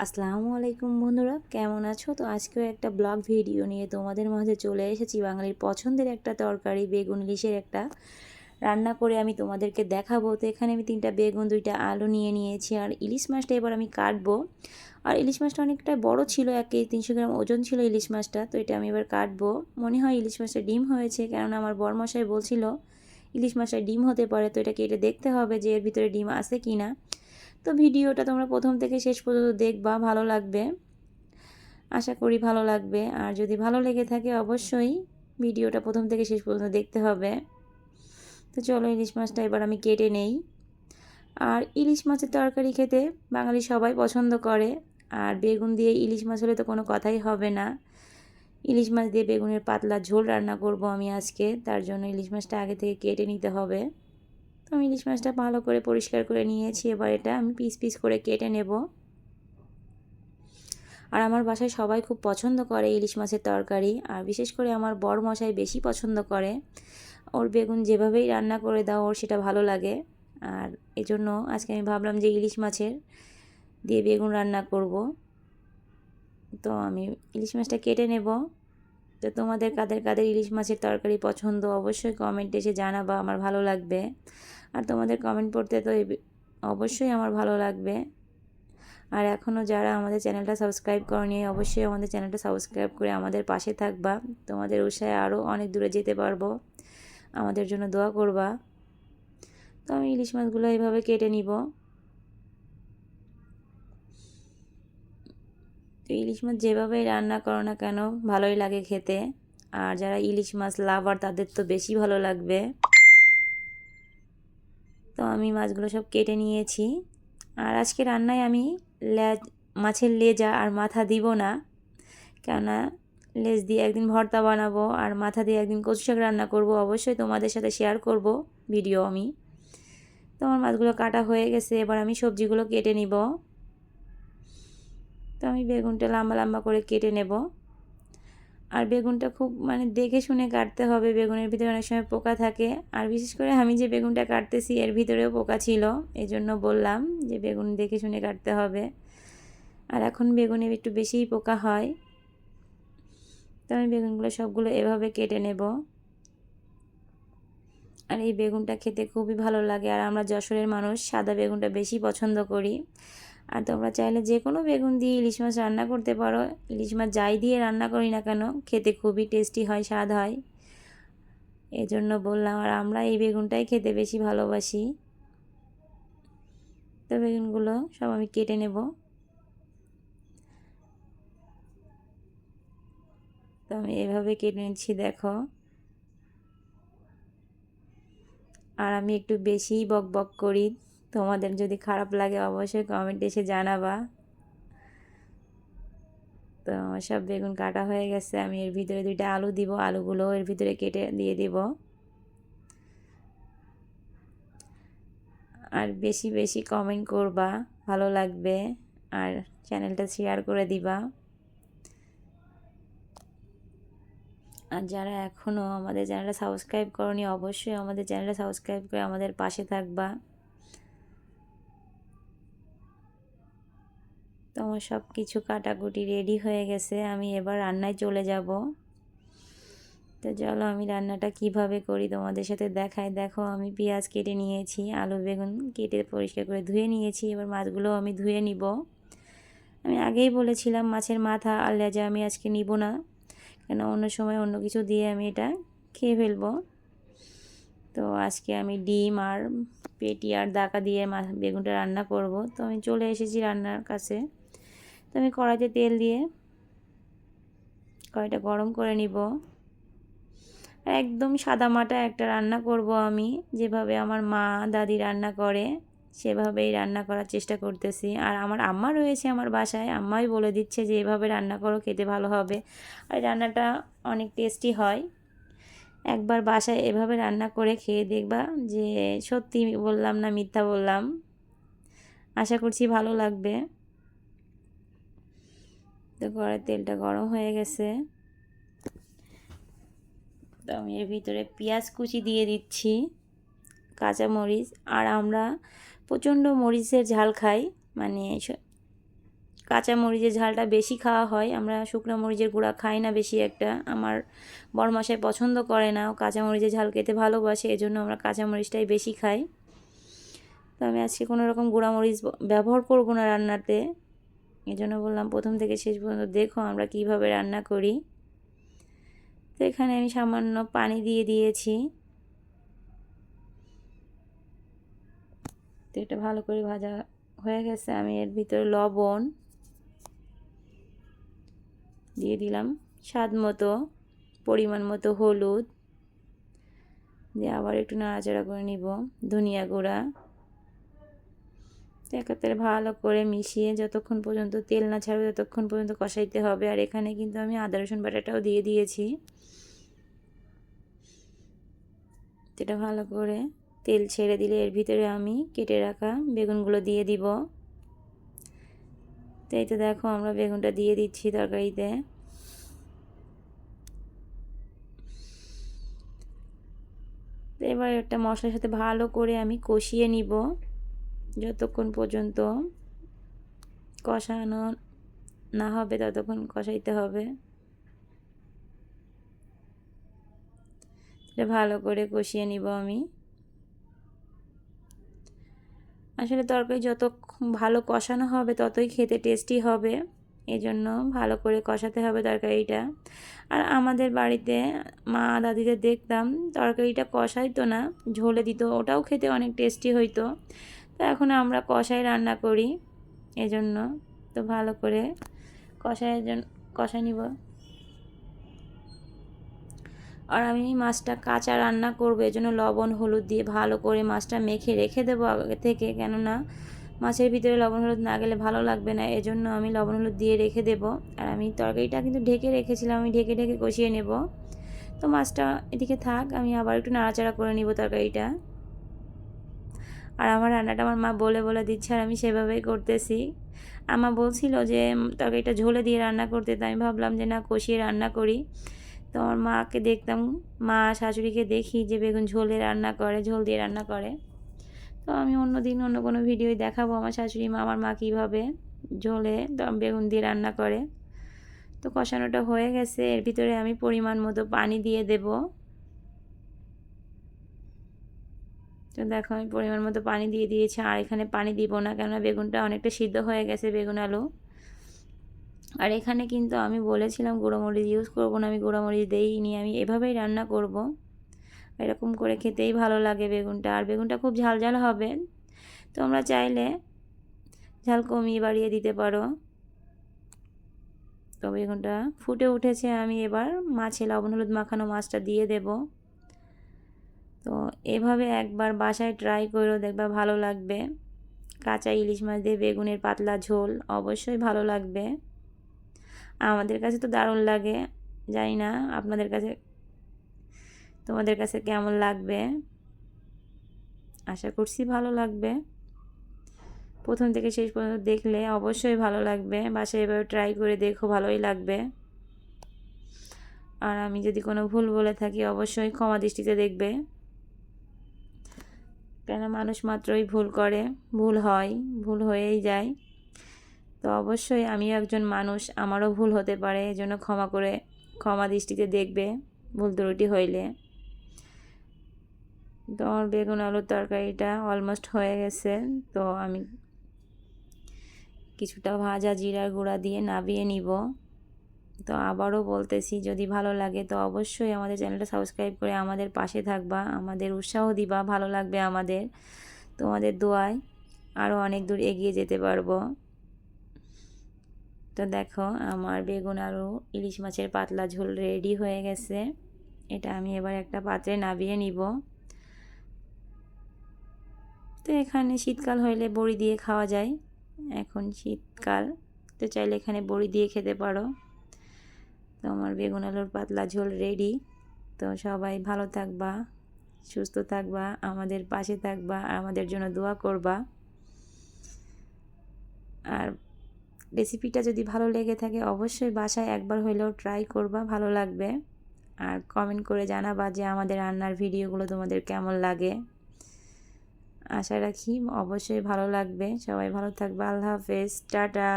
আসসালামু আলাইকুম বন্ধুরা, কেমন আছো? তো আজকেও একটা ব্লগ ভিডিও নিয়ে তোমাদের মাঝে চলে এসেছি। বাঙালির পছন্দের একটা তরকারি বেগুন ইলিশের একটা রান্না করে আমি তোমাদেরকে দেখাবো। তো এখানে আমি 3টা বেগুন 2টা আলু নিয়ে নিয়েছি, আর ইলিশ মাছটা এবার আমি কাটবো। আর ইলিশ মাছটা অনেকটা বড় ছিল, 1 কেজি 300 গ্রাম ওজন ছিল ইলিশ মাছটা। তো এটা আমি এবার কাটবো। মনে হয় ইলিশ মাছটা ডিম হয়েছে, কেননা আমার বরমশাই বলছিল ইলিশ মাছটা ডিম হতে পারে। তো এটা কেটে দেখতে হবে যে এর ভিতরে ডিম আছে কি না। তো ভিডিওটা তোমরা প্রথম থেকে শেষ পর্যন্ত দেখবা, ভালো লাগবে, আশা করি ভালো লাগবে। আর যদি ভালো লেগে থাকে অবশ্যই ভিডিওটা প্রথম থেকে শেষ পর্যন্ত দেখতে হবে। তো চলো ইলিশ মাছটা এবার আমি কেটে নেই। আর ইলিশ মাছের তরকারি খেতে বাঙালি সবাই পছন্দ করে, আর বেগুন দিয়ে ইলিশ মাছ হলে তো কোনো কথাই হবে না। ইলিশ মাছ দিয়ে বেগুনের পাতলা ঝোল রান্না করব আমি আজকে, তার জন্য ইলিশ মাছটা আগে থেকে কেটে নিতে হবে। তো আমি ইলিশ মাছটা ভালো করে পরিষ্কার করে নিয়েছি, এবার এটা আমি পিস পিস করে কেটে নেব। আর আমার বাসায় সবাই খুব পছন্দ করে ইলিশ মাছের তরকারি, আর বিশেষ করে আমার বড় মশাই বেশি পছন্দ করে। ওর বেগুন যেভাবেই রান্না করে দাও ওর সেটা ভালো লাগে। আর এজন্য আজকে আমি ভাবলাম যে ইলিশ মাছের দিয়ে বেগুন রান্না করব। তো আমি ইলিশ মাছটা কেটে নেব। তো তোমাদের কাদের কাদের ইলিশ মাছের তরকারি পছন্দ অবশ্যই কমেন্টে এসে জানাবা, আমার ভালো লাগবে। আর তোমাদের কমেন্ট পড়তে তো অবশ্যই আমার ভালো লাগবে। আর এখনও যারা আমাদের চ্যানেলটা সাবস্ক্রাইব করনি অবশ্যই আমাদের চ্যানেলটা সাবস্ক্রাইব করে আমাদের পাশে থাকবা। তোমাদের উৎসাহে আরও অনেক দূরে যেতে পারবো, আমাদের জন্য দোয়া করবা। তো আমি ইলিশ মাছগুলো এইভাবে কেটে নিব। তো ইলিশ মাছ যেভাবেই রান্না করো না কেন ভালোই লাগে খেতে। আর যারা ইলিশ মাছ লাভার তাদের তো বেশি ভালো লাগবে। তো আমি মাছগুলো সব কেটে নিয়েছি। আর আজকে রান্নায় আমি মাছের লেজা আর মাথা দিব না, কেননা লেজ দিয়ে একদিন ভর্তা বানাবো আর মাথা দিয়ে একদিন কচু শাক রান্না করব। অবশ্যই তোমাদের সাথে শেয়ার করব ভিডিও আমি। তো আমার মাছগুলো কাটা হয়ে গেছে, এবার আমি সবজিগুলো কেটে নিব। তো আমি বেগুনটা লম্বা লম্বা করে কেটে নেব। আর বেগুনটা খুব দেখে শুনে কাটতে হবে, বেগুনের ভিতরে অনেক সময় পোকা থাকে। আর বিশেষ করে আমি যে বেগুনটা কাটতেছি এর ভিতরেও পোকা ছিল, এই জন্য বললাম যে বেগুন দেখে শুনে কাটতে হবে। আর এখন বেগুনে একটু বেশিই পোকা হয়। তো আমি বেগুনগুলো সবগুলো এভাবে কেটে নেব। আর এই বেগুনটা খেতে খুবই ভালো লাগে, আর আমরা যশোরের মানুষ সাদা বেগুনটা বেশি পছন্দ করি। আর তোমরা চাইলে যে কোনো বেগুন দিয়ে ইলিশ মাছ রান্না করতে পারো। ইলিশ মাছ যাই দিয়ে রান্না করি না কেন খেতে খুবই টেস্টি হয়, স্বাদ হয়, এই জন্য বললাম। আর আমরা এই বেগুনটাই খেতে বেশি ভালোবাসি। তো বেগুনগুলো সব আমি কেটে নেব। তো আমি এভাবে কেটে নিচ্ছি, দেখো। আর আমি একটু বেশিই বক বক করি, তোমাদের যদি খারাপ লাগে অবশ্যই কমেন্টে এসে জানাবা। তো আমার সব বেগুন কাটা হয়ে গেছে, আমি এর ভিতরে 2টা আলু দিব, আলুগুলো এর ভিতরে কেটে দিয়ে দিব। আর বেশি বেশি কমেন্ট করবা, ভালো লাগবে। আর চ্যানেলটা শেয়ার করে দিবা। আর যারা এখনও আমাদের চ্যানেলটা সাবস্ক্রাইব করনি অবশ্যই আমাদের চ্যানেলটা সাবস্ক্রাইব করে আমাদের পাশে থাকবা। তো আমার সব কিছু কাটাকুটি রেডি হয়ে গেছে, আমি এবার রান্নায় চলে যাব। তো চলো আমি রান্নাটা কিভাবে করি তোমাদের সাথে দেখাই। দেখো আমি পেঁয়াজ কেটে নিয়েছি, আলু বেগুন কেটে পরিষ্কার করে ধুয়ে নিয়েছি। এবার মাছগুলো আমি ধুয়ে নিব। আমি আগেই বলেছিলাম মাছের মাথা আর লেজা আমি আজকে নিব না, কেন অন্য সময় অন্য কিছু দিয়ে আমি এটা খেয়ে ফেলবো। তো আজকে আমি ডিম আর পেটি আর দাকা দিয়ে বেগুনটা রান্না করব। তো আমি চলে এসেছি রান্নার কাছে। তো আমি কড়াইতে তেল দিয়ে কড়াইটা গরম করে নিব। একদম সাদামাটা একটা রান্না করব আমি, যেভাবে আমার মা দাদি রান্না করে সেভাবেই রান্না করার চেষ্টা করতেছি। আর আমার আম্মা রয়েছে আমার বাসায়, আম্মাই বলে দিচ্ছে যে এভাবে রান্না করো, খেতে ভালো হবে। আর রান্নাটা অনেক টেস্টি হয়। একবার বাসায় এভাবে রান্না করে খেয়ে দেখবা যে সত্যি বললাম না মিথ্যা বললাম। আশা করছি ভালো লাগবে। তো কড়াইয়ের তেলটা গরম হয়ে গেছে। তো আমি এর ভিতরে পেঁয়াজ কুচি দিয়ে দিচ্ছি, কাঁচামরিচ। আর আমরা প্রচণ্ড মরিচের ঝাল খাই, মানে কাঁচা মরিচের ঝালটা বেশি খাওয়া হয়, আমরা শুকনো মরিচের গুঁড়া খাই না বেশি একটা। আমার বড়মশাই পছন্দ করে না, ও কাঁচা মরিচের ঝাল খেতে ভালোবাসে, এজন্য আমরা কাঁচা মরিচটাই বেশি খাই। তো আমি আজকে কোনো রকম গুঁড়া মরিচ ব্যবহার করব না রান্নাতে, এজন্য বললাম প্রথম থেকে শেষ পর্যন্ত দেখো আমরা কিভাবে রান্না করি। তো এখানে আমি সামান্য পানি দিয়ে দিয়েছি। তো এটা ভালো করে ভাজা হয়ে গেছে, আমি এর ভিতরে লবণ দিয়ে দিলাম, স্বাদ মতো, পরিমাণ মতো হলুদ দিয়ে আবার একটু নাড়াচাড়া করে নিব, ধনিয়া গুঁড়া। একত্রে ভালো করে মিশিয়ে যতক্ষণ পর্যন্ত তেল না ছাড়বে ততক্ষণ পর্যন্ত কষাইতে হবে। আর এখানে কিন্তু আমি আদা রসুন বাটাটাও দিয়ে দিয়েছি। এটা ভালো করে তেল ছেড়ে দিলে এর ভিতরে আমি কেটে রাখা বেগুনগুলো দিয়ে দিব। তো এই তো দেখো আমরা বেগুনটা দিয়ে দিচ্ছি তরকারিতে। তো এবার একটা মশলার সাথে ভালো করে আমি কষিয়ে নিব যতক্ষণ পর্যন্ত কষানো না হবে ততক্ষণ কষাইতে হবে। এটা ভালো করে কষিয়ে নিব আমি। আসলে তরকারি যত ভালো কষানো হবে ততই খেতে টেস্টি হবে, এজন্য ভালো করে কষাতে হবে তরকারিটা। আর আমাদের বাড়িতে মা দাদিদের দেখতাম তরকারিটা কষাইতো না, ঝোলে দিত, ওটাও খেতে অনেক টেস্টি হইতো। তো এখন আমরা কষাই রান্না করি, এজন্য তো ভালো করে কষাই নিব। আর আমি মাছটা কাঁচা রান্না করব, এজন্য লবণ হলুদ দিয়ে ভালো করে মাছটা মেখে রেখে দেবো আগে থেকে, কেননা মাছের ভিতরে লবণ হলুদ না গেলে ভালো লাগবে না, এজন্য আমি লবণ হলুদ দিয়ে রেখে দেব। আর আমি তরকারিটা কিন্তু ঢেকে রেখেছিলাম, আমি ঢেকে ঢেকে কষিয়ে নেব। তো মাছটা এদিকে থাক, আমি আবার একটু নাড়াচাড়া করে নিব তরকারিটা। আর আমার রান্নাটা আমার মা বলে বলে দিচ্ছে আর আমি সেভাবেই করতেছি। আমা বলছিল যে তরকারিটা ঝোলে দিয়ে রান্না করতে, তাই আমি ভাবলাম যে না, কষিয়ে রান্না করি। তো আমার মাকে দেখতাম, মা শাশুড়িকে দেখি যে বেগুন ঝোলে রান্না করে, ঝোল দিয়ে রান্না করে। তো আমি অন্য দিন অন্য কোনো ভিডিওয় দেখাবো আমার শাশুড়ি মা, আমার মা কীভাবে ঝোলে বেগুন দিয়ে রান্না করে। তো কষানোটা হয়ে গেছে, এর ভিতরে আমি পরিমাণ মতো পানি দিয়ে দেব। তো দেখো আমি পরিমাণ মতো পানি দিয়ে দিয়েছি, আর এখানে পানি দিব না, কেননা বেগুনটা অনেকটা সিদ্ধ হয়ে গেছে, বেগুন আলু। আর এখানে কিন্তু আমি বলেছিলাম গুঁড়োমরিচ ইউজ করব না, আমি গুঁড়োমরিচ দেইনি, আমি এভাবেই রান্না করব। এরকম করে খেতেই ভালো লাগে বেগুনটা, আর বেগুনটা খুব ঝাল ঝাল হবে, তোমরা চাইলে ঝাল কমিয়ে বাড়িয়ে দিতে পারো। তো বেগুনটা ফুটে উঠেছে, আমি এবার মাছে লবণ হলুদ মাখানো মাছটা দিয়ে দেব। তো এভাবে একবার বাসায় ট্রাই করেও দেখবা ভালো লাগবে। কাঁচা ইলিশ মাছ দিয়ে বেগুনের পাতলা ঝোল অবশ্যই ভালো লাগবে, আমাদের কাছে তো দারুণ লাগে। জানি না আপনাদের কাছে, তোমাদের কাছে কেমন লাগবে, আশা করছি ভালো লাগবে। প্রথম থেকে শেষ পর্যন্ত দেখলে অবশ্যই ভালো লাগবে, বাসায় এভাবে ট্রাই করে দেখো, ভালোই লাগবে। আর আমি যদি কোনো ভুল বলে থাকি অবশ্যই ক্ষমা দৃষ্টিতে দেখবে, কেন মানুষ মাত্রই ভুল করে, ভুল হয়, ভুল হয়েই যায়। তো অবশ্যই আমিও একজন মানুষ, আমারও ভুল হতে পারে, এজন্য ক্ষমা দৃষ্টিতে দেখবে ভুল ত্রুটি হইলে। তো আমার বেগুন আলুর তরকারিটা অলমোস্ট হয়ে গেছে। তো আমি কিছুটা ভাজা জিরার গুঁড়া দিয়ে নামিয়ে নিব। তো আবারও বলতেছি, যদি ভালো লাগে তো অবশ্যই আমাদের চ্যানেলটা সাবস্ক্রাইব করে আমাদের পাশে থাকবা, আমাদের উৎসাহ দিবা, ভালো লাগবে আমাদের। তোমাদের দোয়ায় আরও অনেক দূর এগিয়ে যেতে পারবো। তো দেখো আমার বেগুন আলু ইলিশ মাছের পাতলা ঝোল রেডি হয়ে গেছে, এটা আমি এবার একটা পাত্রে নামিয়ে নিব। তো এখানে শীতকাল হইলে বড়ি দিয়ে খাওয়া যায়, এখন শীতকাল, তো চাইলে এখানে বড়ি দিয়ে খেতে পারো। তো আমার বেগুন আলুর পাতলা ঝোল রেডি। তো সবাই ভালো থাকবা, সুস্থ থাকবা, আমাদের পাশে থাকবা, আর আমাদের জন্য দোয়া করবা। আর রেসিপিটা যদি ভালো লেগে থাকে অবশ্যই বাসায় একবার হইলেও ট্রাই করবা, ভালো লাগবে। আর কমেন্ট করে জানাবা যে আমাদের রান্নার ভিডিওগুলো তোমাদের কেমন লাগে। আশা রাখি অবশ্যই ভালো লাগবে। সবাই ভালো থাকবে, আল্লাহ হাফেজ, টাটা।